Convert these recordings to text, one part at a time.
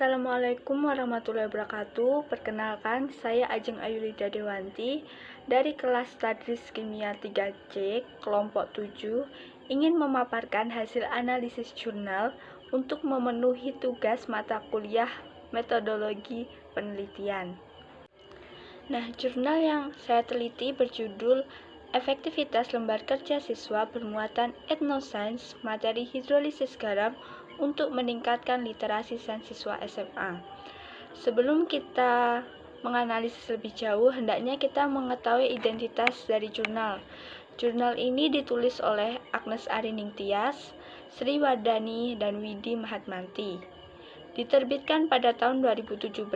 Assalamualaikum warahmatullahi wabarakatuh. Perkenalkan, saya Ajeng Ayulida Dewanti dari kelas Tadris Kimia 3C, kelompok 7, ingin memaparkan hasil analisis jurnal untuk memenuhi tugas mata kuliah metodologi penelitian. Nah, jurnal yang saya teliti berjudul Efektivitas Lembar Kerja Siswa Bermuatan Ethnosains Materi Hidrolisis Garam untuk meningkatkan literasi sains siswa SMA. Sebelum kita menganalisis lebih jauh, hendaknya kita mengetahui identitas dari jurnal. Jurnal ini ditulis oleh Agnes Arining Tias, Sri Wardani, dan Widi Mahatmanti. Diterbitkan pada tahun 2017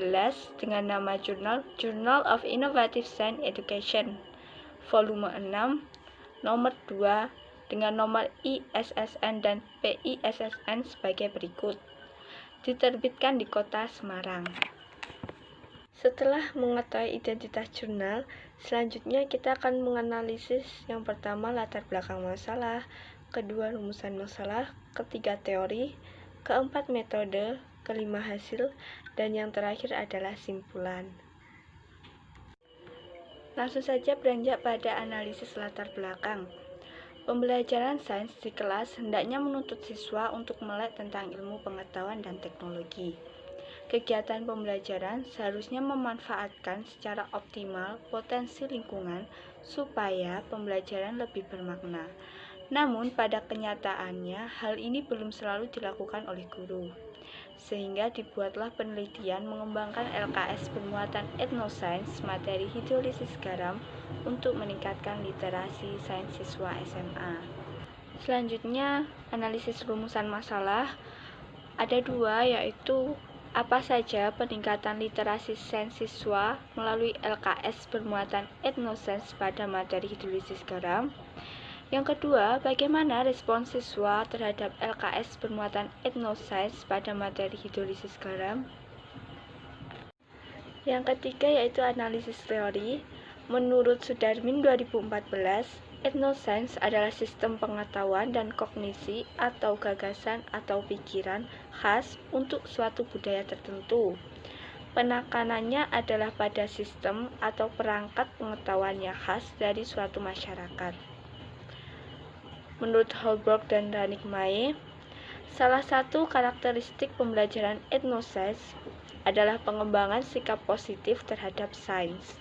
dengan nama jurnal Journal of Innovative Science Education, volume 6, nomor 2, dengan nomor ISSN dan PISSN sebagai berikut. Diterbitkan di Kota Semarang. Setelah mengetahui identitas jurnal, selanjutnya kita akan menganalisis yang pertama latar belakang masalah, kedua rumusan masalah, ketiga teori, keempat metode, kelima hasil, dan yang terakhir adalah simpulan. Langsung saja beranjak pada analisis latar belakang. Pembelajaran sains di kelas hendaknya menuntut siswa untuk melek tentang ilmu pengetahuan dan teknologi. Kegiatan pembelajaran seharusnya memanfaatkan secara optimal potensi lingkungan supaya pembelajaran lebih bermakna. Namun pada kenyataannya hal ini belum selalu dilakukan oleh guru. Sehingga dibuatlah penelitian mengembangkan LKS bermuatan Ethnosains materi hidrolisis garam untuk meningkatkan literasi sains siswa SMA. Selanjutnya, analisis rumusan masalah. Ada dua, yaitu apa saja peningkatan literasi sains siswa melalui LKS bermuatan Ethnosains pada materi hidrolisis garam. Yang kedua, bagaimana respon siswa terhadap LKS bermuatan Ethnosains pada materi hidrolisis garam. Yang ketiga yaitu analisis teori. Menurut Sudarmin 2014, Ethnosains adalah sistem pengetahuan dan kognisi atau gagasan atau pikiran khas untuk suatu budaya tertentu. Penekanannya adalah pada sistem atau perangkat pengetahuan yang khas dari suatu masyarakat. Menurut Holbrook dan Ranikmae, salah satu karakteristik pembelajaran Ethnosains adalah pengembangan sikap positif terhadap sains.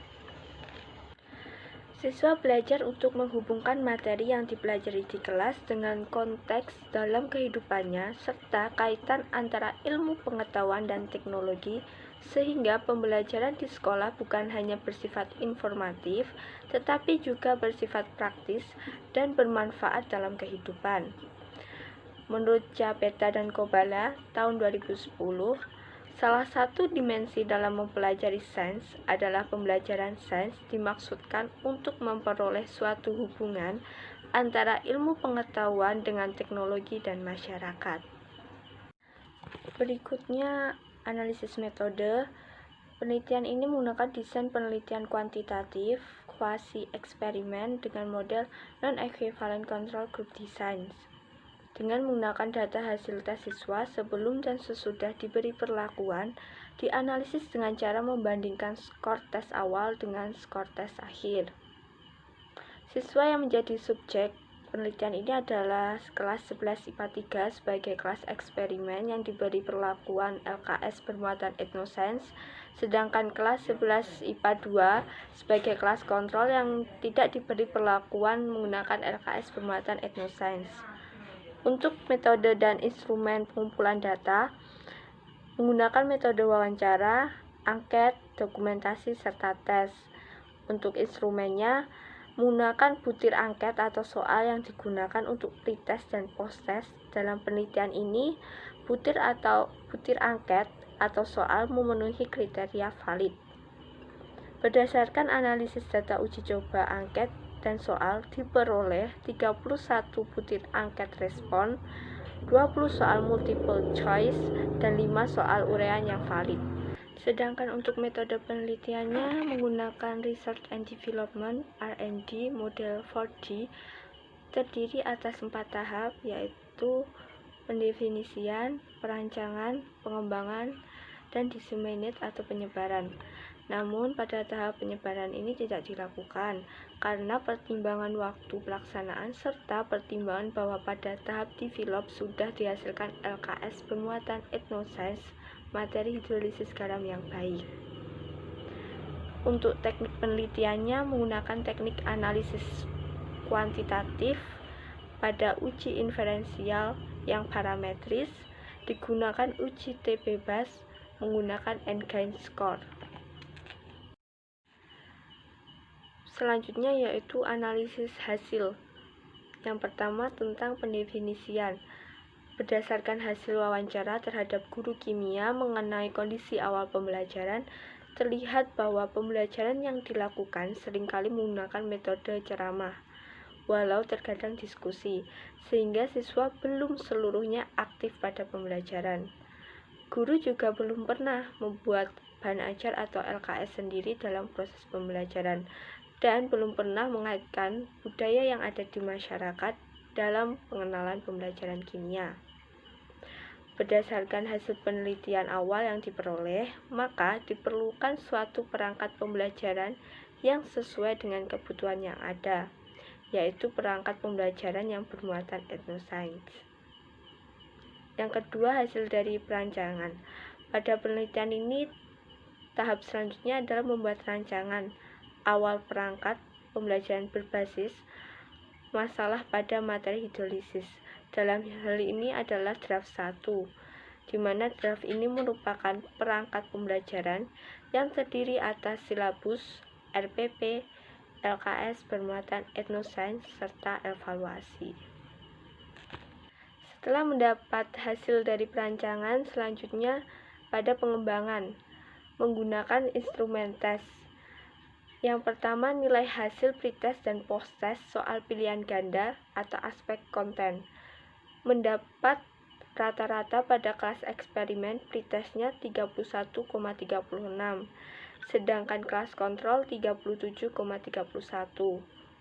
Siswa belajar untuk menghubungkan materi yang dipelajari di kelas dengan konteks dalam kehidupannya serta kaitan antara ilmu pengetahuan dan teknologi, sehingga pembelajaran di sekolah bukan hanya bersifat informatif, tetapi juga bersifat praktis dan bermanfaat dalam kehidupan. Menurut Ciapetta dan Kobala, tahun 2010, salah satu dimensi dalam mempelajari sains adalah pembelajaran sains dimaksudkan untuk memperoleh suatu hubungan antara ilmu pengetahuan dengan teknologi dan masyarakat. Berikutnya, analisis metode. Penelitian ini menggunakan desain penelitian kuantitatif, kuasi eksperimen dengan model non-equivalent control group design. Dengan menggunakan data hasil tes siswa sebelum dan sesudah diberi perlakuan, dianalisis dengan cara membandingkan skor tes awal dengan skor tes akhir. Siswa yang menjadi subjek penelitian ini adalah kelas 11 IPA 3 sebagai kelas eksperimen yang diberi perlakuan LKS bermuatan Ethnosains, sedangkan kelas 11 IPA 2 sebagai kelas kontrol yang tidak diberi perlakuan menggunakan LKS bermuatan Ethnosains. Untuk metode dan instrumen pengumpulan data, menggunakan metode wawancara, angket, dokumentasi, serta tes. Untuk instrumennya, menggunakan butir angket atau soal yang digunakan untuk pretest dan posttest. Dalam penelitian ini, butir angket atau soal memenuhi kriteria valid. Berdasarkan analisis data uji coba angket dan soal diperoleh 31 butir angket respon, 20 soal multiple choice, dan 5 soal uraian yang valid. Sedangkan untuk metode penelitiannya menggunakan Research and Development (R&D) model 4D terdiri atas 4 tahap, yaitu pendefinisian, perancangan, pengembangan, dan disseminate atau penyebaran. Namun, pada tahap penyebaran ini tidak dilakukan karena pertimbangan waktu pelaksanaan serta pertimbangan bahwa pada tahap develop sudah dihasilkan LKS bermuatan etnoscience, materi hidrolisis garam yang baik. Untuk teknik penelitiannya menggunakan teknik analisis kuantitatif pada uji inferensial yang parametris, digunakan uji T bebas menggunakan N-gain score. Selanjutnya yaitu analisis hasil. Yang pertama tentang pendefinisian. Berdasarkan hasil wawancara terhadap guru kimia mengenai kondisi awal pembelajaran, terlihat bahwa pembelajaran yang dilakukan seringkali menggunakan metode ceramah, walau terkadang diskusi, sehingga siswa belum seluruhnya aktif pada pembelajaran. Guru juga belum pernah membuat bahan ajar atau LKS sendiri dalam proses pembelajaran, dan belum pernah mengaitkan budaya yang ada di masyarakat dalam pengenalan pembelajaran kimia. Berdasarkan hasil penelitian awal yang diperoleh, maka diperlukan suatu perangkat pembelajaran yang sesuai dengan kebutuhan yang ada, yaitu perangkat pembelajaran yang bermuatan etnoscience. Yang kedua, hasil dari perancangan. Pada penelitian ini, tahap selanjutnya adalah membuat rancangan awal perangkat pembelajaran berbasis masalah pada materi hidrolisis. Dalam hal ini adalah draft 1, di mana draft ini merupakan perangkat pembelajaran yang terdiri atas silabus, RPP, LKS bermuatan etnoscience, serta evaluasi. Setelah mendapat hasil dari perancangan, selanjutnya pada pengembangan menggunakan instrumen tes. Yang pertama, nilai hasil pretest dan posttest soal pilihan ganda atau aspek konten. Mendapat rata-rata pada kelas eksperimen pretestnya 31,36, sedangkan kelas kontrol 37,31.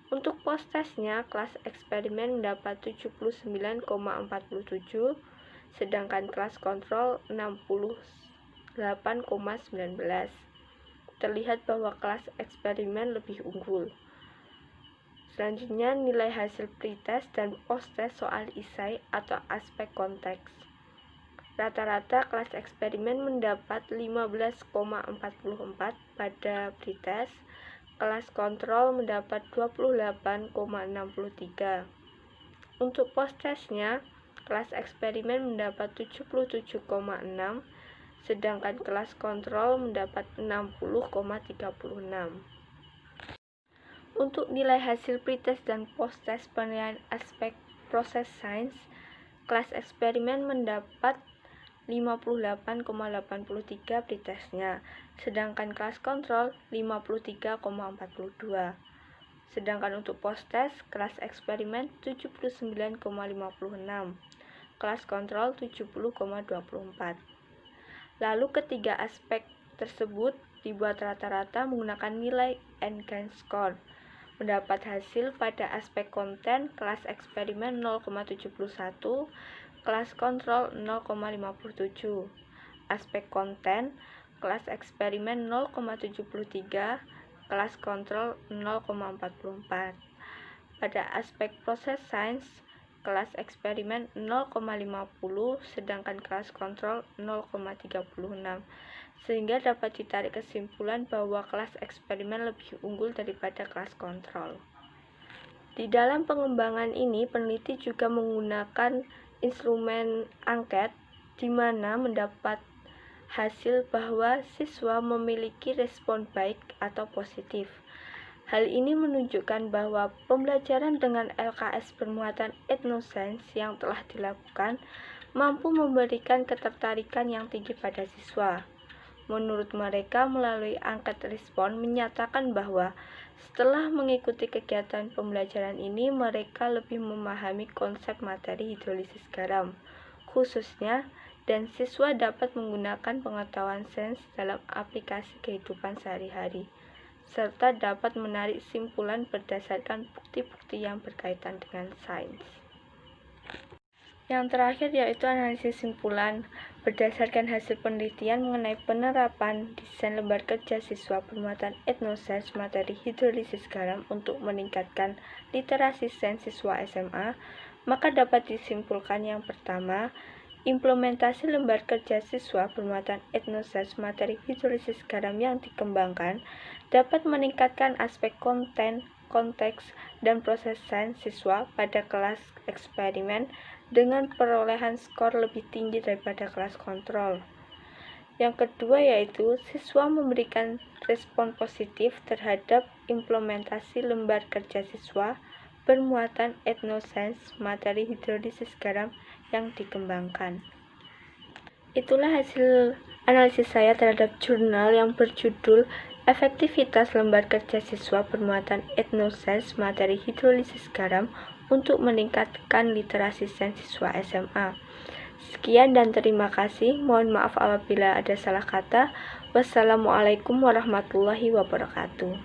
Untuk posttestnya, kelas eksperimen mendapat 79,47, sedangkan kelas kontrol 68,19. Terlihat bahwa kelas eksperimen lebih unggul. Selanjutnya, nilai hasil pretest dan posttest soal isai atau aspek konteks. Rata-rata kelas eksperimen mendapat 15,44 pada pretest, kelas kontrol mendapat 28,63. Untuk posttestnya, kelas eksperimen mendapat 77,6, sedangkan kelas kontrol mendapat 60,36. Untuk nilai hasil pretest dan posttest penilaian aspek proses sains, kelas eksperimen mendapat 58,83 pretestnya, sedangkan kelas kontrol 53,42. Sedangkan untuk posttest, kelas eksperimen 79,56, kelas kontrol 70,24. Lalu ketiga aspek tersebut dibuat rata-rata menggunakan nilai N-gain score. Mendapat hasil pada aspek konten, kelas eksperimen 0,71, kelas kontrol 0,57. Aspek konten, kelas eksperimen 0,73, kelas kontrol 0,44. Pada aspek proses sains, kelas eksperimen 0,50, sedangkan kelas kontrol 0,36, sehingga dapat ditarik kesimpulan bahwa kelas eksperimen lebih unggul daripada kelas kontrol. Di dalam pengembangan ini, peneliti juga menggunakan instrumen angket, di mana mendapat hasil bahwa siswa memiliki respon baik atau positif. Hal ini menunjukkan bahwa pembelajaran dengan LKS bermuatan etnoscience yang telah dilakukan mampu memberikan ketertarikan yang tinggi pada siswa. Menurut mereka, melalui angket respon menyatakan bahwa setelah mengikuti kegiatan pembelajaran ini, mereka lebih memahami konsep materi hidrolisis garam, khususnya, dan siswa dapat menggunakan pengetahuan sains dalam aplikasi kehidupan sehari-hari, serta dapat menarik simpulan berdasarkan bukti-bukti yang berkaitan dengan sains. Yang terakhir yaitu analisis simpulan. Berdasarkan hasil penelitian mengenai penerapan desain lembar kerja siswa bermuatan etnosains materi hidrolisis garam untuk meningkatkan literasi sains siswa SMA, maka dapat disimpulkan yang pertama, implementasi lembar kerja siswa bermuatan etnosains materi hidrolisis garam yang dikembangkan dapat meningkatkan aspek konten, konteks, dan proses sains siswa pada kelas eksperimen dengan perolehan skor lebih tinggi daripada kelas kontrol. Yang kedua yaitu siswa memberikan respon positif terhadap implementasi lembar kerja siswa bermuatan etnosains materi hidrolisis garam yang dikembangkan. Itulah hasil analisis saya terhadap jurnal yang berjudul Efektivitas lembar kerja siswa bermuatan etnosains materi hidrolisis garam untuk meningkatkan literasi sains siswa SMA. Sekian dan terima kasih. Mohon maaf apabila ada salah kata. Wassalamualaikum warahmatullahi wabarakatuh.